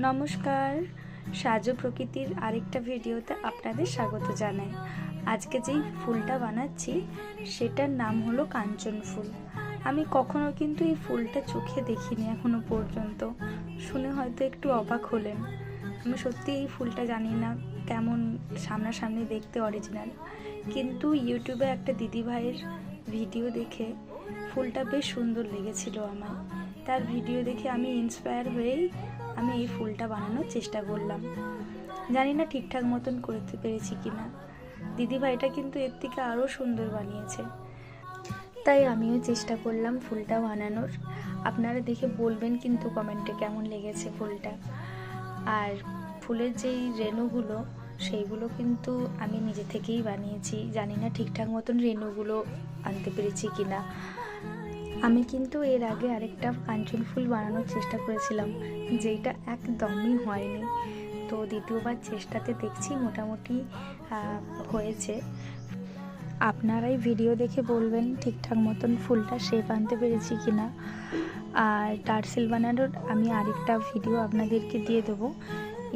নমস্কার, সাজো প্রকৃতির আরেকটা ভিডিওতে আপনাদের স্বাগত জানাই। আজকে যেই ফুলটা বানাচ্ছি সেটার নাম হলো কাঞ্চন ফুল। আমি কখনো কিন্তু এই ফুলটা চোখে দেখিনি এখনো পর্যন্ত। শুনে হয়তো একটু অবাক হলেন। আমি সত্যি এই ফুলটা জানি না কেমন সামনাসামনি দেখতে অরিজিনাল, কিন্তু ইউটিউবে একটা দিদিভাইয়ের ভিডিও দেখে ফুলটা বেশ সুন্দর লেগেছিল আমার। তার ভিডিও দেখে আমি ইন্সপায়ার হয়েই আমি এই ফুলটা বানানোর চেষ্টা করলাম। জানি না ঠিকঠাক মতন করতে পেরেছি কিনা। দিদিভাইটা কিন্তু এর থেকে আরও সুন্দর বানিয়েছে, তাই আমিও চেষ্টা করলাম ফুলটা বানানোর। আপনারা দেখে বলবেন কিন্তু কমেন্টে কেমন লেগেছে ফুলটা। আর ফুলের যেই রেণুগুলো সেইগুলো কিন্তু আমি নিজে থেকেই বানিয়েছি। জানি না ঠিকঠাক মতন রেণুগুলো আনতে পেরেছি কিনা। আমি কিন্তু এর আগে আরেকটা কাঞ্চন ফুল বানানোর চেষ্টা করেছিলাম, যেটা একদমই হয়নি। তো দ্বিতীয়বার চেষ্টাতে দেখছি মোটামুটি হয়েছে। আপনারাই ভিডিও দেখে বলবেন ঠিকঠাক মতন ফুলটা শেপ আনতে পেরেছি কিনা। আর টার্সেল বানানোর আমি আরেকটা ভিডিও আপনাদেরকে দিয়ে দেবো।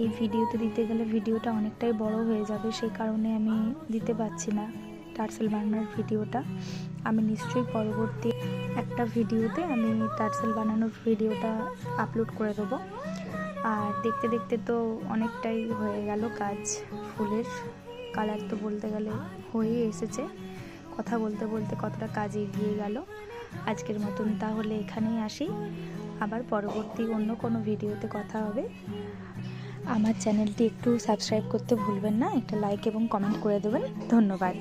এই ভিডিওতে দিতে গেলে ভিডিওটা অনেকটাই বড় হয়ে যাবে, সেই কারণে আমি দিতে পারছি না টার্সেল বানানোর ভিডিওটা। আমি নিশ্চয়ই পরবর্তী একটা ভিডিওতে আমি টার্সেল বানানোর ভিডিওটা আপলোড করে দেবো। আর দেখতে দেখতে তো অনেকটাই হয়ে গেল কাজ। ফুলের কালার তো বলতে গেলে হয়ে এসেছে। কথা বলতে বলতে কতটা কাজ এগিয়ে গেল। আজকের মতন তাহলে এখানেই আসি, আবার পরবর্তী অন্য কোনো ভিডিওতে কথা হবে। আমার চ্যানেলটি একটু সাবস্ক্রাইব করতে ভুলবেন না, একটা লাইক এবং কমেন্ট করে দেবেন। ধন্যবাদ।